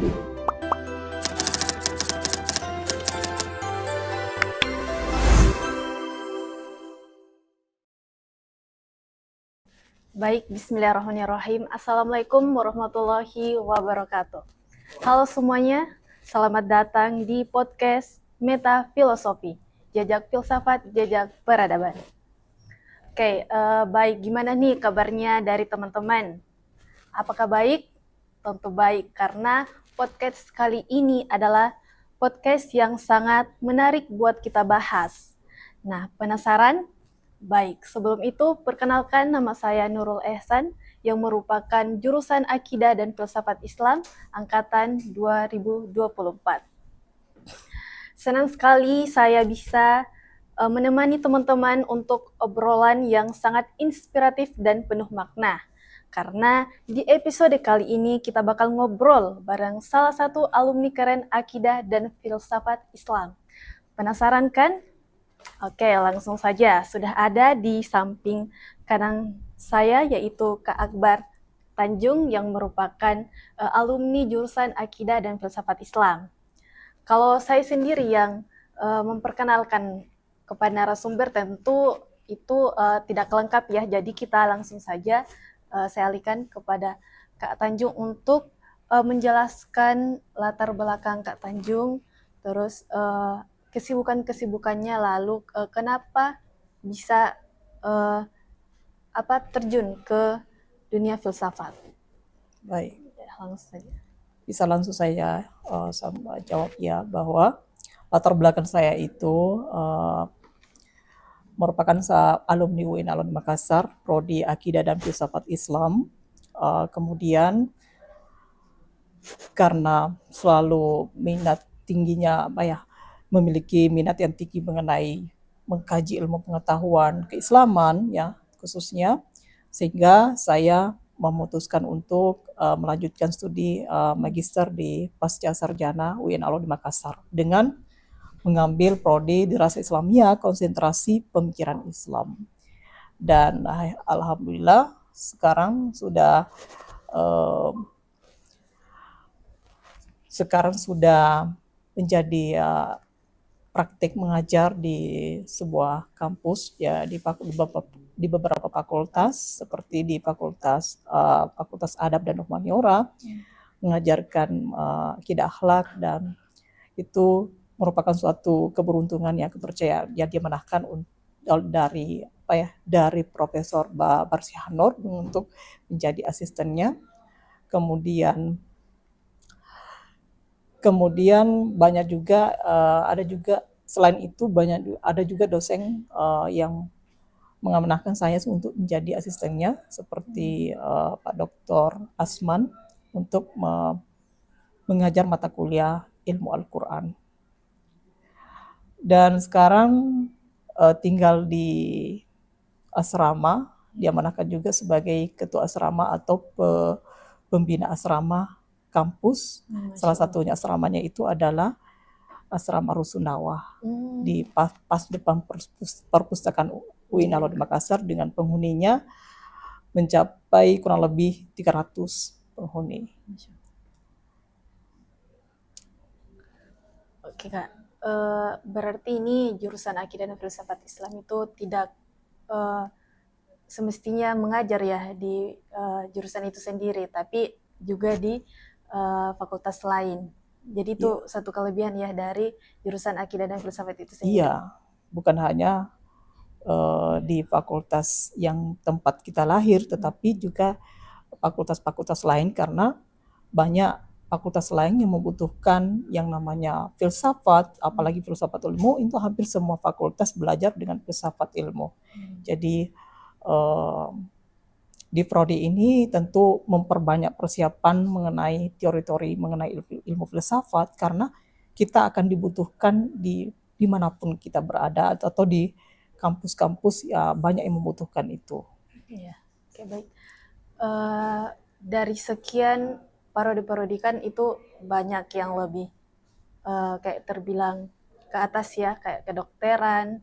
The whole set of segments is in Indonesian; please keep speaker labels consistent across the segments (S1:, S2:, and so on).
S1: Baik, bismillahirrahmanirrahim. Assalamualaikum warahmatullahi wabarakatuh. Halo semuanya, selamat datang di podcast Meta Filosofi, Jejak Filsafat, Jejak Peradaban. Oke, baik. Gimana nih kabarnya dari teman-teman? Apakah baik? Tentu baik, karena podcast kali ini adalah podcast yang sangat menarik buat kita bahas. Nah, penasaran? Baik, sebelum itu perkenalkan, nama saya Nurul Ehsan yang merupakan jurusan Akidah dan Filsafat Islam angkatan 2024. Senang sekali saya bisa menemani teman-teman untuk obrolan yang sangat inspiratif dan penuh makna. Karena di episode kali ini kita bakal ngobrol bareng salah satu alumni keren Akidah dan Filsafat Islam. Penasaran kan? Oke, langsung saja. Sudah ada di samping kanan saya, yaitu Kak Akbar Tanjung yang merupakan alumni jurusan Akidah dan Filsafat Islam. Kalau saya sendiri yang memperkenalkan kepada narasumber, tentu itu tidak lengkap ya. Jadi kita langsung saja saya alihkan kepada Kak Tanjung untuk menjelaskan latar belakang Kak Tanjung, terus kesibukannya, lalu kenapa bisa terjun ke dunia filsafat.
S2: Baik,
S1: Langsung saja.
S2: bisa langsung saya jawab ya, bahwa latar belakang saya itu merupakan alumni UIN Alun Makassar, Prodi Akidah dan Filsafat Islam. Kemudian karena selalu minat tingginya memiliki minat yang tinggi mengenai mengkaji ilmu pengetahuan keislaman ya khususnya, sehingga saya memutuskan untuk melanjutkan studi magister di Pasca Sarjana UIN Alun Makassar dengan mengambil prodi Dirasa Islamiyah konsentrasi pemikiran Islam. Dan alhamdulillah sekarang sudah menjadi praktik mengajar di sebuah kampus ya, di beberapa fakultas, seperti di Fakultas Adab dan Humaniora, mengajarkan akidah akhlak, dan itu merupakan suatu keberuntungan ya, kepercayaan yang dimenahkan dari Profesor Barsihanor untuk menjadi asistennya. Kemudian banyak juga selain itu ada juga dosen yang mengamanahkan saya untuk menjadi asistennya, seperti Pak Dr. Asman untuk mengajar mata kuliah ilmu Al-Quran. Dan sekarang tinggal di asrama, diamanahkan juga sebagai ketua asrama atau pembina asrama kampus. Salah satunya asramanya itu adalah Asrama Rusunawa di pas depan perpustakaan UIN Alun Makassar, dengan penghuninya mencapai kurang lebih 300 penghuni.
S1: Oke Kak, berarti ini jurusan Akidah dan Filsafat Islam itu tidak semestinya mengajar ya di jurusan itu sendiri, tapi juga di fakultas lain. Jadi itu satu kelebihan ya dari jurusan Akidah dan Filsafat itu sendiri.
S2: Iya, bukan hanya di fakultas yang tempat kita lahir, tetapi juga fakultas-fakultas lain, karena banyak fakultas lain yang membutuhkan yang namanya filsafat, apalagi filsafat ilmu. Itu hampir semua fakultas belajar dengan filsafat ilmu. Jadi di prodi ini tentu memperbanyak persiapan mengenai teori-teori mengenai ilmu filsafat, karena kita akan dibutuhkan dimanapun kita berada, atau di kampus-kampus ya banyak yang membutuhkan itu.
S1: Iya, oke baik. Dari sekian parodi-parodi kan itu banyak yang lebih kayak terbilang ke atas ya, kayak kedokteran,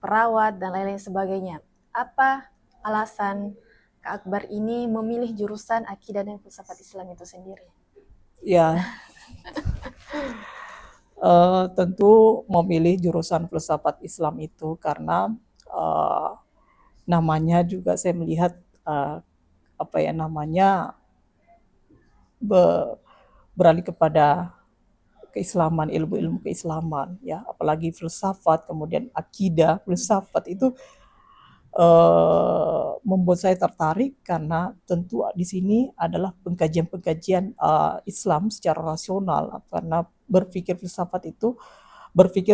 S1: perawat, dan lain-lain sebagainya. Apa alasan Kak Akbar ini memilih jurusan Akidah dan Filsafat Islam itu sendiri?
S2: Ya, tentu memilih jurusan filsafat Islam itu karena uh, namanya juga saya melihat uh, apa ya namanya be- beralih kepada keislaman, ilmu-ilmu keislaman, ya, apalagi filsafat, kemudian akidah, filsafat itu membuat saya tertarik karena tentu di sini adalah pengkajian-pengkajian Islam secara rasional, karena berpikir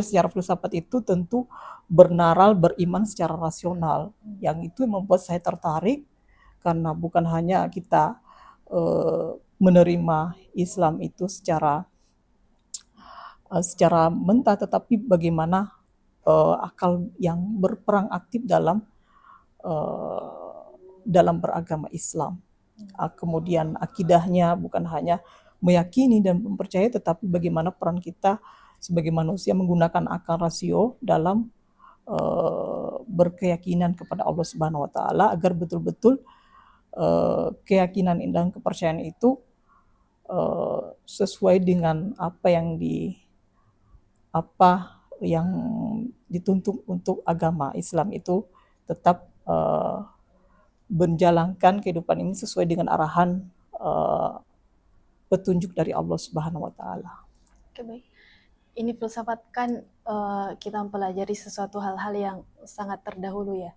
S2: secara filsafat itu tentu bernaral beriman secara rasional, yang itu membuat saya tertarik karena bukan hanya kita menerima Islam itu secara mentah, tetapi bagaimana akal yang berperang aktif uh, dalam beragama Islam. Kemudian akidahnya bukan hanya meyakini dan mempercayai, tetapi bagaimana peran kita sebagai manusia menggunakan akal rasio dalam berkeyakinan kepada Allah Subhanahu Wa Taala agar betul-betul keyakinan dan kepercayaan itu sesuai dengan apa yang dituntut untuk agama Islam itu tetap menjalankan kehidupan ini sesuai dengan arahan petunjuk dari Allah Subhanahu wa taala.
S1: Oke, baik. Ini filsafat kan kita mempelajari sesuatu hal-hal yang sangat terdahulu ya.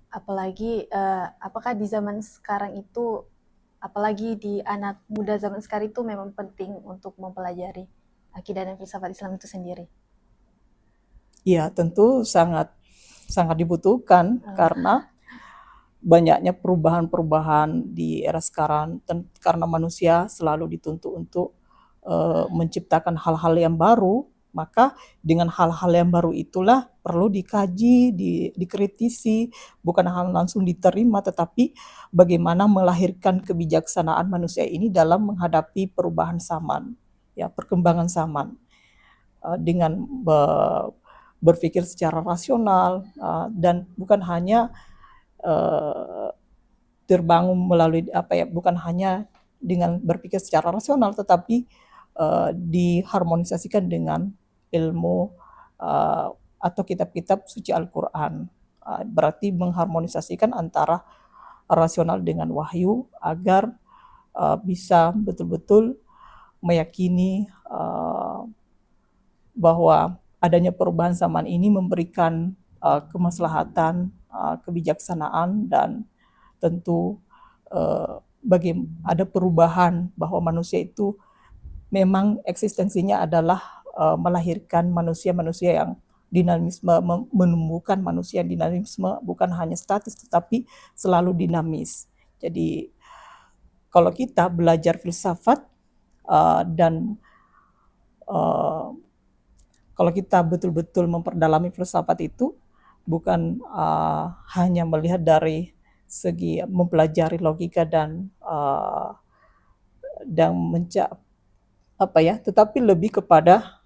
S1: Apalagi apakah di zaman sekarang itu, apalagi di anak muda zaman sekarang itu memang penting untuk mempelajari akidah dan filsafat Islam itu sendiri?
S2: Iya, tentu sangat sangat dibutuhkan karena banyaknya perubahan-perubahan di era sekarang karena manusia selalu dituntut untuk menciptakan hal-hal yang baru, maka dengan hal-hal yang baru itulah perlu dikaji, dikritisi, bukan hal langsung diterima, tetapi bagaimana melahirkan kebijaksanaan manusia ini dalam menghadapi perubahan zaman, ya, perkembangan zaman, dengan berpikir secara rasional, dan bukan hanya terbangun melalui bukan hanya dengan berpikir secara rasional, tetapi diharmonisasikan dengan ilmu atau kitab-kitab suci Al-Quran. Berarti mengharmonisasikan antara rasional dengan wahyu agar bisa betul-betul meyakini bahwa adanya perubahan zaman ini memberikan kemaslahatan, kebijaksanaan, dan tentu ada perubahan bahwa manusia itu memang eksistensinya adalah melahirkan manusia-manusia yang dinamisme, menumbuhkan manusia yang dinamisme, bukan hanya statis tetapi selalu dinamis. Jadi kalau kita belajar filsafat dan kalau kita betul-betul memperdalami filsafat itu bukan hanya melihat dari segi mempelajari logika dan tetapi lebih kepada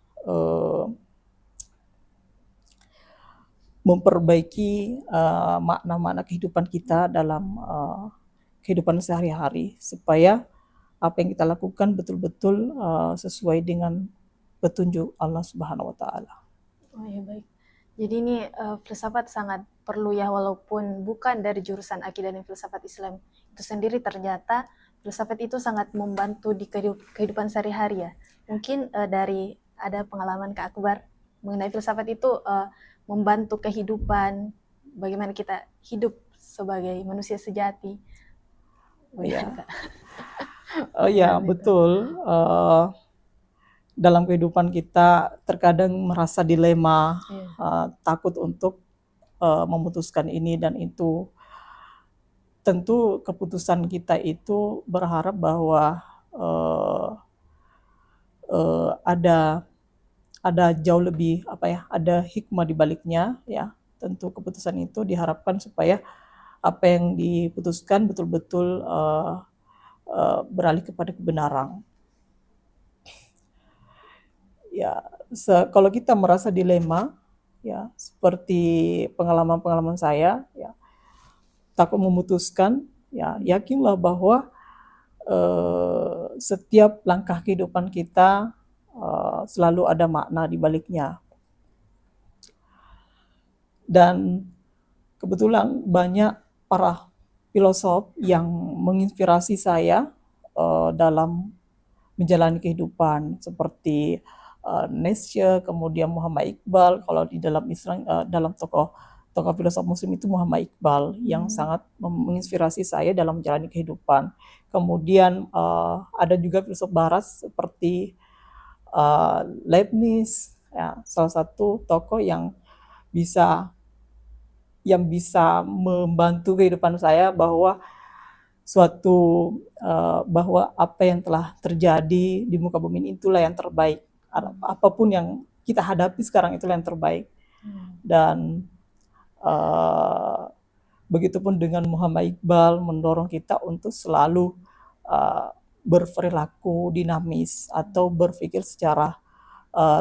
S2: memperbaiki makna-makna kehidupan kita dalam kehidupan sehari-hari supaya apa yang kita lakukan betul-betul sesuai dengan petunjuk Allah Subhanahu wa taala.
S1: Oh ya, baik. Jadi ini filsafat sangat perlu ya, walaupun bukan dari jurusan akidah dan filsafat Islam itu sendiri, ternyata filsafat itu sangat membantu di kehidupan sehari-hari ya. Mungkin dari ada pengalaman Kak Akbar mengenai filsafat itu membantu kehidupan, bagaimana kita hidup sebagai manusia sejati. Bagaimana, Kak?
S2: Oh ya, betul. Dalam kehidupan kita terkadang merasa dilema, takut untuk memutuskan ini dan itu. Tentu keputusan kita itu berharap bahwa ada jauh lebih ada hikmah di baliknya, ya. Tentu keputusan itu diharapkan supaya apa yang diputuskan betul-betul beralih kepada kebenaran. Ya, kalau kita merasa dilema, ya, seperti pengalaman-pengalaman saya, ya, takut memutuskan, ya, yakinlah bahwa setiap langkah kehidupan kita selalu ada makna di baliknya. Dan kebetulan banyak para filosof yang menginspirasi saya dalam menjalani kehidupan, seperti Nietzsche, kemudian Muhammad Iqbal. Kalau di dalam Islam, dalam tokoh filosof Muslim itu Muhammad Iqbal yang sangat menginspirasi saya dalam menjalani kehidupan. Kemudian ada juga filsuf Barat seperti Leibniz, ya, salah satu tokoh yang bisa membantu kehidupan saya bahwa bahwa apa yang telah terjadi di muka bumi ini itulah yang terbaik. Apapun yang kita hadapi sekarang itulah yang terbaik. Dan begitupun dengan Muhammad Iqbal mendorong kita untuk selalu berperilaku dinamis atau berpikir secara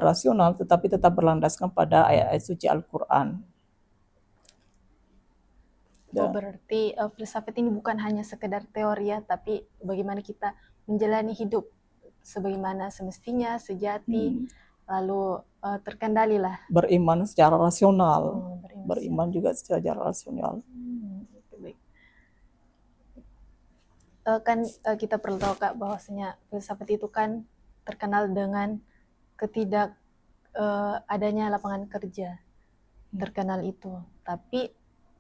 S2: rasional, tetapi tetap berlandaskan pada ayat-ayat suci Al-Quran.
S1: Oh, berarti filsafat ini bukan hanya sekedar teori ya, tapi bagaimana kita menjalani hidup sebagaimana semestinya, sejati, lalu terkendali lah.
S2: Beriman secara rasional, beriman juga secara rasional.
S1: Baik. Kan kita perlu tahu Kak bahwasanya filsafat itu kan terkenal dengan ketidak adanya lapangan kerja, terkenal itu. Tapi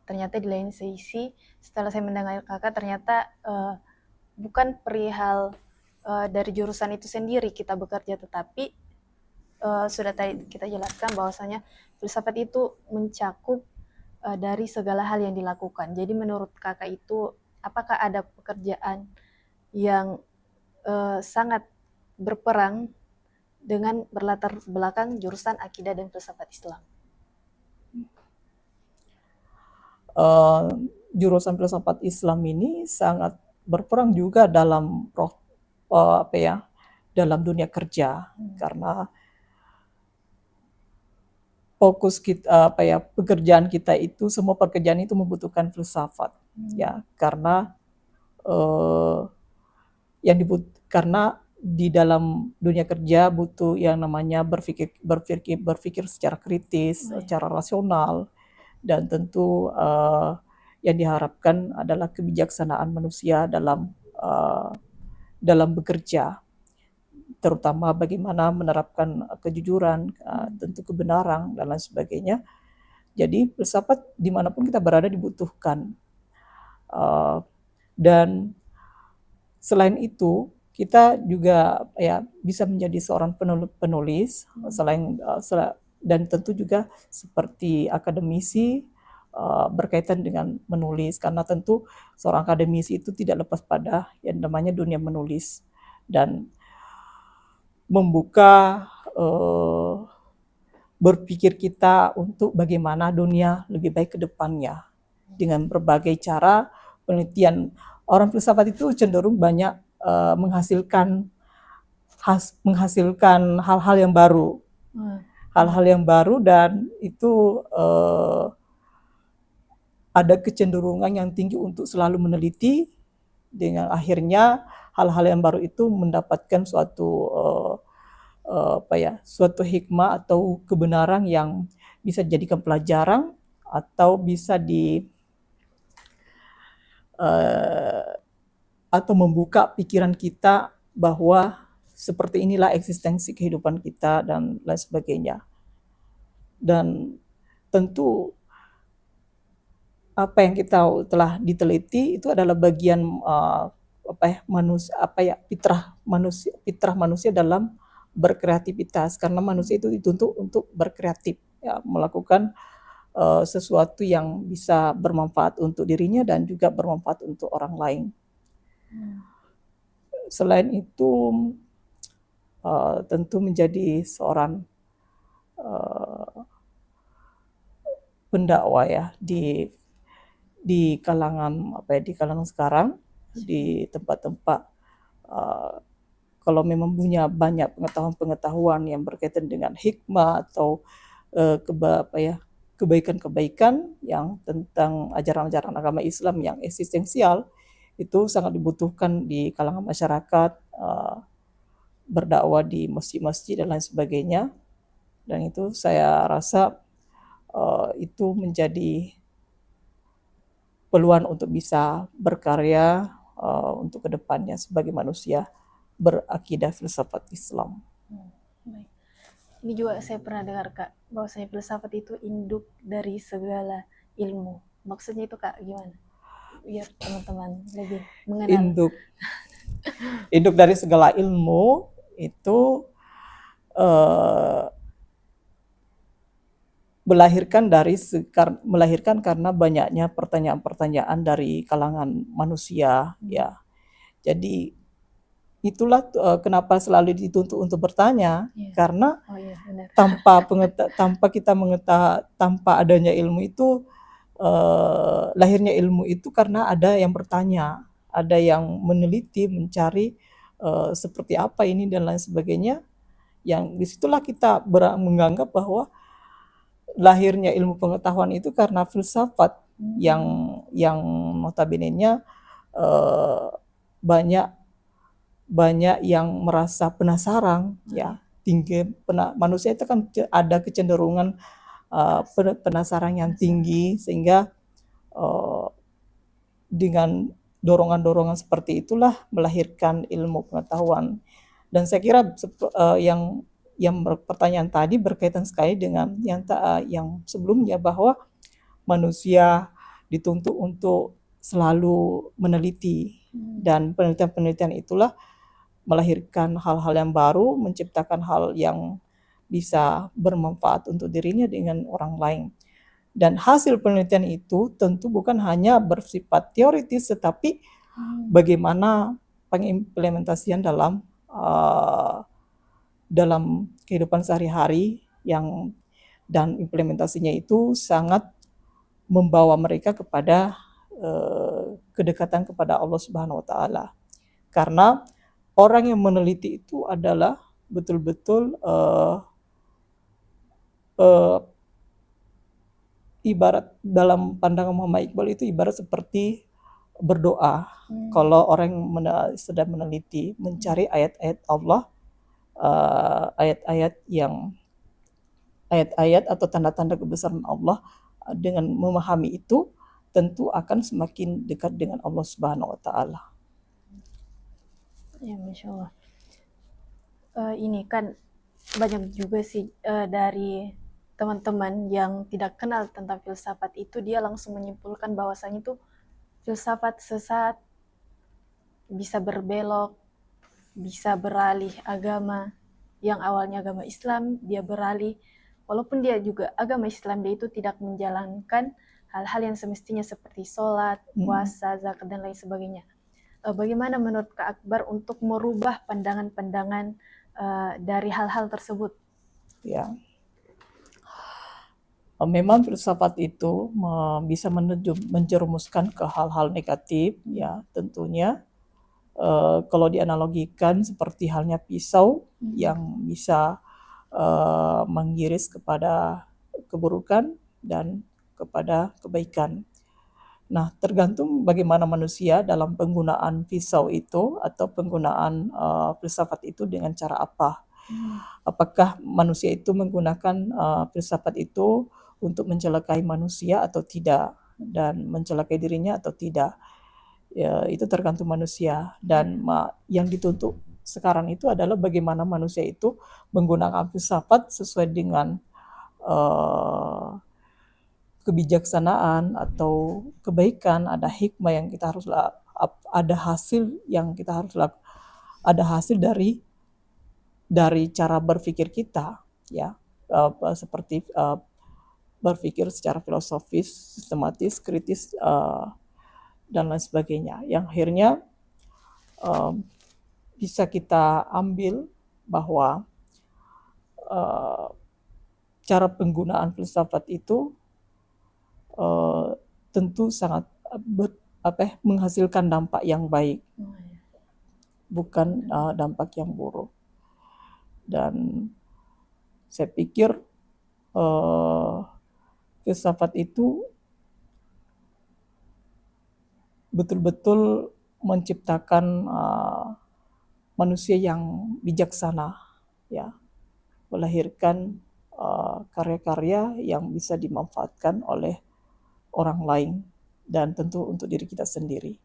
S1: ternyata di lain sisi setelah saya mendengar Kakak ternyata bukan perihal dari jurusan itu sendiri kita bekerja, tetapi sudah tadi kita jelaskan bahwasanya filsafat itu mencakup dari segala hal yang dilakukan. Jadi menurut Kakak itu apakah ada pekerjaan yang sangat berperang dengan berlatar belakang jurusan akidah dan filsafat Islam?
S2: Jurusan filsafat Islam ini sangat berperan juga dalam dalam dunia kerja, karena fokus kita pekerjaan kita itu, semua pekerjaan itu membutuhkan filsafat, ya, karena karena di dalam dunia kerja butuh yang namanya berpikir secara kritis, secara rasional. Dan tentu yang diharapkan adalah kebijaksanaan manusia dalam bekerja, terutama bagaimana menerapkan kejujuran, tentu kebenaran dan lain sebagainya. Jadi filsafat dimanapun kita berada dibutuhkan. Dan selain itu kita juga bisa menjadi seorang penulis dan tentu juga seperti akademisi berkaitan dengan menulis, karena tentu seorang akademisi itu tidak lepas pada yang namanya dunia menulis dan membuka berpikir kita untuk bagaimana dunia lebih baik ke depannya dengan berbagai cara penelitian. Orang filsafat itu cenderung banyak menghasilkan hal-hal yang baru. Hal-hal yang baru, dan itu ada kecenderungan yang tinggi untuk selalu meneliti, dengan akhirnya hal-hal yang baru itu mendapatkan suatu hikmah atau kebenaran yang bisa dijadikan pelajaran atau bisa atau membuka pikiran kita bahwa seperti inilah eksistensi kehidupan kita dan lain sebagainya. Dan tentu apa yang kita telah diteliti itu adalah bagian fitrah manusia dalam berkreativitas, karena manusia itu dituntut untuk berkreatif, ya, melakukan sesuatu yang bisa bermanfaat untuk dirinya dan juga bermanfaat untuk orang lain. Selain itu tentu menjadi seorang pendakwah ya di kalangan sekarang, di tempat-tempat kalau memang punya banyak pengetahuan yang berkaitan dengan hikmah atau kebaikan-kebaikan yang tentang ajaran-ajaran agama Islam yang eksistensial, itu sangat dibutuhkan di kalangan masyarakat, berdakwah di masjid-masjid dan lain sebagainya. Dan itu saya rasa itu menjadi peluang untuk bisa berkarya untuk kedepannya sebagai manusia berakidah filsafat Islam.
S1: Baik. Ini juga saya pernah dengar Kak, bahwasanya filsafat itu induk dari segala ilmu. Maksudnya itu Kak gimana? Biar teman-teman lebih mengenal.
S2: Induk dari segala ilmu itu melahirkan karena banyaknya pertanyaan-pertanyaan dari kalangan manusia, ya. Jadi itulah kenapa selalu dituntut untuk bertanya, karena tanpa adanya ilmu itu, lahirnya ilmu itu karena ada yang bertanya, ada yang meneliti, mencari seperti apa ini dan lain sebagainya. Yang disitulah kita menganggap bahwa lahirnya ilmu pengetahuan itu karena filsafat yang notabene-nya banyak yang merasa penasaran, ya. Manusia itu kan ada kecenderungan penasaran yang tinggi, sehingga dengan dorongan-dorongan seperti itulah melahirkan ilmu pengetahuan. Dan saya kira yang pertanyaan tadi berkaitan sekali dengan yang sebelumnya, bahwa manusia dituntut untuk selalu meneliti, dan penelitian-penelitian itulah melahirkan hal-hal yang baru, menciptakan hal yang bisa bermanfaat untuk dirinya dengan orang lain. Dan hasil penelitian itu tentu bukan hanya bersifat teoritis, tetapi bagaimana pengimplementasian dalam kehidupan sehari-hari, dan implementasinya itu sangat membawa mereka kepada kedekatan kepada Allah Subhanahu wa Ta'ala. Karena orang yang meneliti itu adalah betul-betul ibarat dalam pandangan Muhammad Iqbal itu ibarat seperti berdoa. Kalau orang sedang meneliti, mencari ayat-ayat Allah, ayat-ayat atau tanda-tanda kebesaran Allah, dengan memahami itu tentu akan semakin dekat dengan Allah Subhanahu wa Ta'ala.
S1: Ya, Masya Allah. Ini kan banyak juga sih dari teman-teman yang tidak kenal tentang filsafat itu, dia langsung menyimpulkan bahwasanya itu filsafat sesat, bisa berbelok, bisa beralih agama, yang awalnya agama Islam dia beralih, walaupun dia juga agama Islam, dia itu tidak menjalankan hal-hal yang semestinya seperti sholat, puasa, zakat dan lain sebagainya. Bagaimana menurut Kak Akbar untuk merubah pandangan-pandangan dari hal-hal tersebut?
S2: Ya, memang filsafat itu bisa menjerumuskan ke hal-hal negatif, ya tentunya. Kalau dianalogikan seperti halnya pisau yang bisa mengiris kepada keburukan dan kepada kebaikan. Nah, tergantung bagaimana manusia dalam penggunaan pisau itu atau penggunaan filsafat itu dengan cara apa. Apakah manusia itu menggunakan filsafat itu untuk mencelakai manusia atau tidak, dan mencelakai dirinya atau tidak. Ya, itu tergantung manusia. Dan yang dituntut sekarang itu adalah bagaimana manusia itu menggunakan filsafat sesuai dengan kebijaksanaan atau kebaikan, ada hikmah yang kita harus ada hasil yang kita harus ada hasil dari cara berpikir kita, ya, seperti berpikir secara filosofis, sistematis, kritis, dan lain sebagainya, yang akhirnya bisa kita ambil bahwa cara penggunaan filsafat itu tentu sangat menghasilkan dampak yang baik, bukan dampak yang buruk. Dan saya pikir filsafat itu betul-betul menciptakan manusia yang bijaksana, ya, melahirkan karya-karya yang bisa dimanfaatkan oleh orang lain dan tentu untuk diri kita sendiri.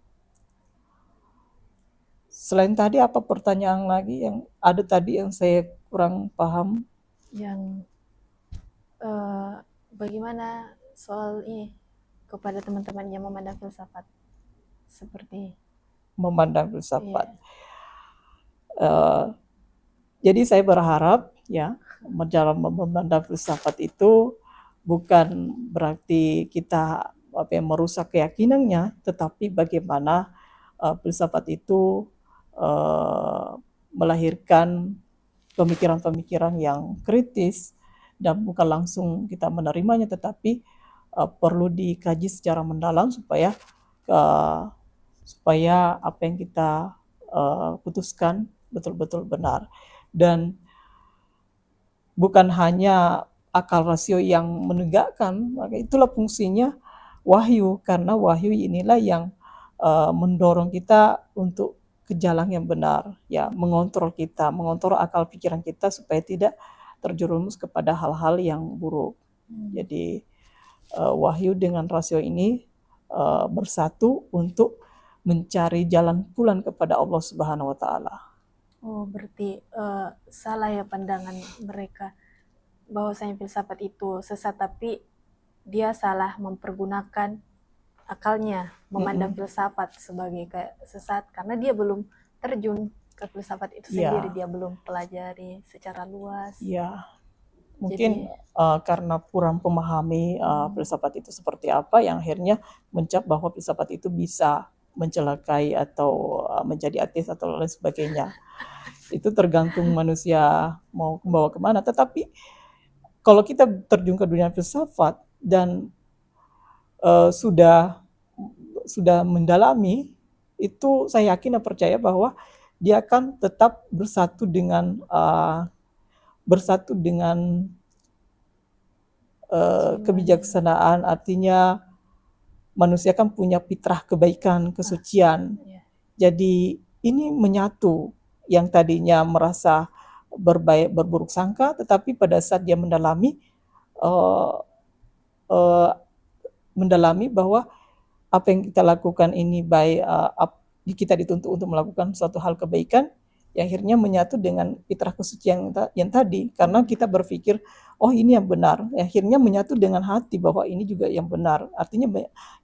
S2: Selain tadi apa pertanyaan lagi yang ada tadi yang saya kurang paham?
S1: Yang bagaimana soal ini kepada teman-teman yang memandang filsafat seperti
S2: Memandang filsafat. Jadi saya berharap ya dalam memandang filsafat itu bukan berarti kita merusak keyakinannya, tetapi bagaimana filsafat itu melahirkan pemikiran-pemikiran yang kritis dan bukan langsung kita menerimanya, tetapi perlu dikaji secara mendalam supaya apa yang kita putuskan betul-betul benar. Dan bukan hanya akal rasio yang menegakkan, maka itulah fungsinya wahyu, karena wahyu inilah yang mendorong kita untuk ke jalan yang benar, ya, mengontrol kita, mengontrol akal pikiran kita supaya tidak terjerumus kepada hal-hal yang buruk. Jadi wahyu dengan rasio ini bersatu untuk mencari jalan pulang kepada Allah Subhanahu wa taala.
S1: Oh, berarti salah ya pandangan mereka bahwasanya filsafat itu sesat, tapi dia salah mempergunakan akalnya memandang filsafat sebagai kayak sesat karena dia belum terjun ke filsafat itu sendiri, dia belum pelajari secara luas.
S2: Ya, mungkin karena kurang memahami filsafat itu seperti apa, yang akhirnya mencap bahwa filsafat itu bisa mencelakai atau menjadi ateis atau lain sebagainya. Itu tergantung manusia mau membawa kemana. Tetapi kalau kita terjun ke dunia filsafat dan sudah mendalami, itu saya yakin dan percaya bahwa dia akan tetap bersatu dengan kebijaksanaan. Artinya manusia kan punya fitrah kebaikan, kesucian. Jadi ini menyatu, yang tadinya merasa berburuk sangka, tetapi pada saat dia mendalami bahwa apa yang kita lakukan ini baik, kita dituntut untuk melakukan suatu hal kebaikan, yang akhirnya menyatu dengan fitrah kesucian yang tadi, karena kita berpikir oh ini yang benar, akhirnya menyatu dengan hati bahwa ini juga yang benar. Artinya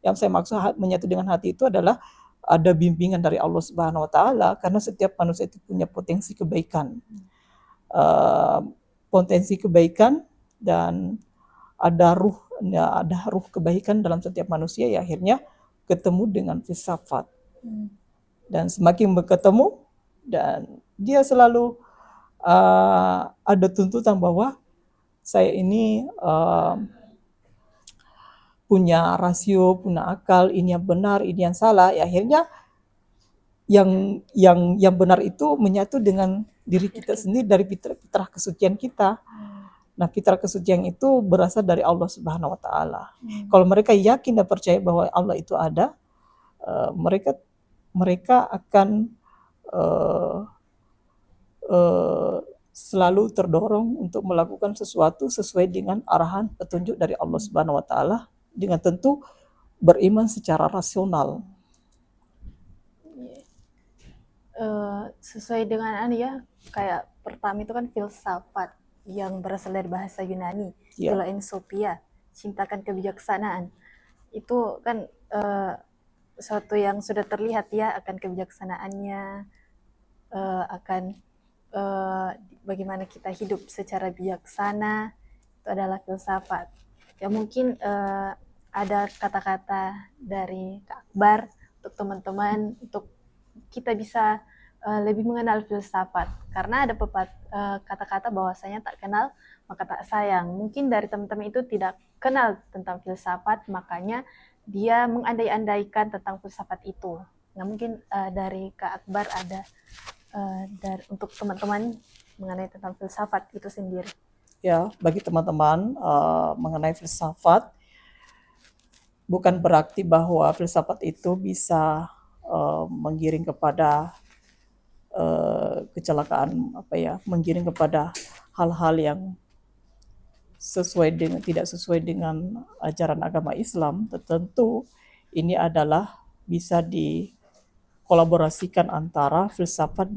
S2: yang saya maksud menyatu dengan hati itu adalah ada bimbingan dari Allah Subhanahu wa taala, karena setiap manusia itu punya potensi kebaikan dan ada ruh kebaikan dalam setiap manusia, ya akhirnya ketemu dengan filsafat. Dan semakin berketemu, dan dia selalu ada tuntutan bahwa saya ini punya rasio, punya akal, ini yang benar, ini yang salah. Ya akhirnya yang benar itu menyatu dengan diri kita sendiri dari fitrah kesucian kita. Nah, fitrah kesucian itu berasal dari Allah Subhanahu wa taala. Kalau mereka yakin dan percaya bahwa Allah itu ada, mereka akan selalu terdorong untuk melakukan sesuatu sesuai dengan arahan petunjuk dari Allah Subhanahu wa taala, dengan tentu beriman secara rasional.
S1: Sesuai dengan kayak pertama itu kan filsafat yang berasal dari bahasa Yunani, philosophia, cintakan kebijaksanaan. Itu kan sesuatu yang sudah terlihat ya akan kebijaksanaannya, akan bagaimana kita hidup secara bijaksana, itu adalah filsafat. Ya mungkin ada kata-kata dari Kak Akbar untuk teman-teman, untuk kita bisa lebih mengenal filsafat, karena ada kata-kata bahwasanya tak kenal maka tak sayang. Mungkin dari teman-teman itu tidak kenal tentang filsafat, makanya dia mengandai-andaikan tentang filsafat itu. Nah mungkin dari Kak Akbar ada untuk teman-teman mengenai tentang filsafat itu sendiri.
S2: Ya, bagi teman-teman mengenai filsafat, bukan berarti bahwa filsafat itu bisa menggiring kepada kecelakaan, menggiring kepada hal-hal yang tidak sesuai dengan ajaran agama Islam. Tentu ini adalah bisa dikolaborasikan antara filsafat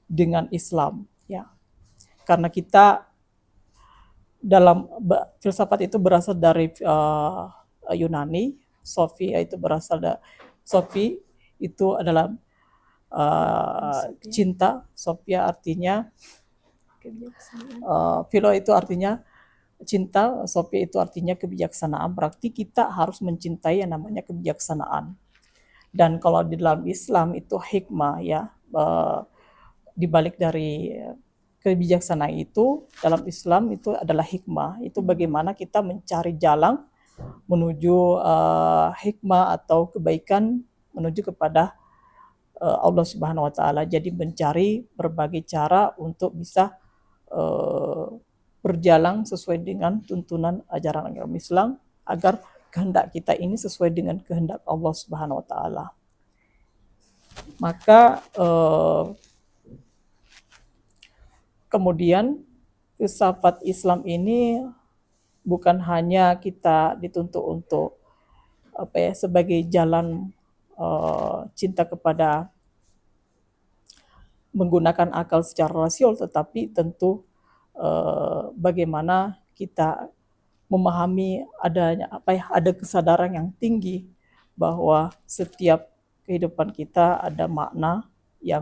S2: dengan Islam, ya. Karena kita dalam filsafat itu berasal dari Yunani. Sophia itu adalah cinta. Sophia artinya philo itu artinya cinta, Sophia itu artinya kebijaksanaan. Berarti kita harus mencintai yang namanya kebijaksanaan. Dan kalau di dalam Islam itu hikmah, ya, di balik dari kebijaksanaan itu dalam Islam itu adalah hikmah. Itu bagaimana kita mencari jalan menuju hikmah atau kebaikan, menuju kepada Allah Subhanahu wa Ta'ala. Jadi mencari berbagai cara untuk bisa berjalan sesuai dengan tuntunan ajaran agama Islam, agar kehendak kita ini sesuai dengan kehendak Allah Subhanahu wa Ta'ala. Maka kemudian filsafat Islam ini bukan hanya kita dituntut untuk sebagai jalan cinta kepada menggunakan akal secara rasional, tetapi tentu bagaimana kita memahami ada kesadaran yang tinggi bahwa setiap kehidupan kita ada makna yang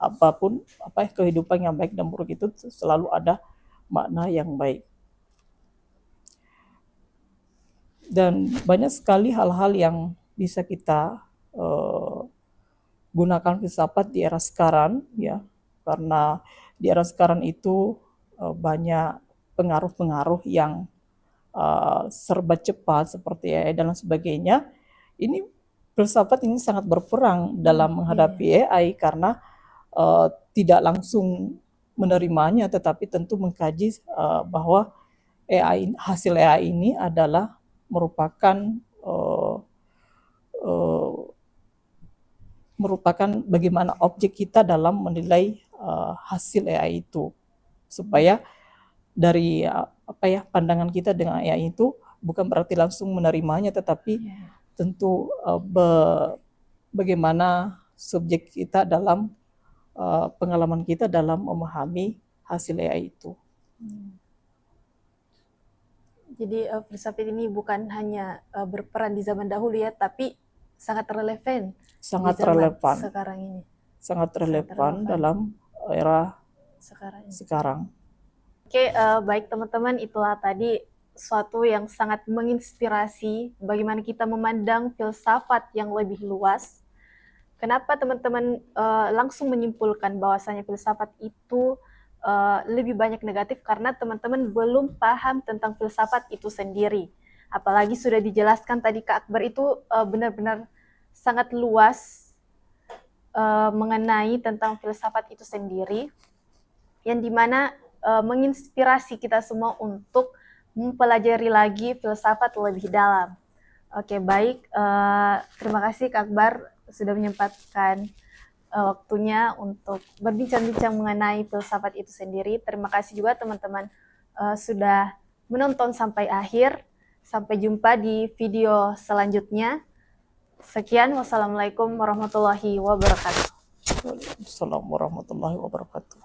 S2: apapun, kehidupan yang baik dan buruk itu selalu ada makna yang baik. Dan banyak sekali hal-hal yang bisa kita gunakan filsafat di era sekarang, ya, karena di era sekarang itu banyak pengaruh-pengaruh yang serba cepat seperti AI dan sebagainya. Ini filsafat ini sangat berperan dalam menghadapi AI karena tidak langsung menerimanya, tetapi tentu mengkaji bahwa hasil AI ini adalah merupakan bagaimana objek kita dalam menilai hasil AI itu, supaya dari pandangan kita dengan AI itu bukan berarti langsung menerimanya, tetapi tentu bagaimana subjek kita dalam pengalaman kita dalam memahami hasil AI itu.
S1: Jadi filsafat ini bukan hanya berperan di zaman dahulu, ya, tapi sangat relevan.
S2: Sangat
S1: di zaman
S2: relevan.
S1: Sekarang ini.
S2: Sangat relevan dalam era sekarang.
S1: Oke, baik teman-teman, itulah tadi suatu yang sangat menginspirasi bagaimana kita memandang filsafat yang lebih luas. Kenapa teman-teman langsung menyimpulkan bahwasanya filsafat itu lebih banyak negatif? Karena teman-teman belum paham tentang filsafat itu sendiri. Apalagi sudah dijelaskan tadi Kak Akbar itu benar-benar sangat luas mengenai tentang filsafat itu sendiri, yang dimana menginspirasi kita semua untuk mempelajari lagi filsafat lebih dalam. Oke, baik. Terima kasih Kak Akbar sudah menyempatkan waktunya untuk berbincang-bincang mengenai filsafat itu sendiri. Terima kasih juga teman-teman sudah menonton sampai akhir. Sampai jumpa di video selanjutnya. Sekian, wassalamualaikum warahmatullahi wabarakatuh.
S2: Waalaikumsalam warahmatullahi wabarakatuh.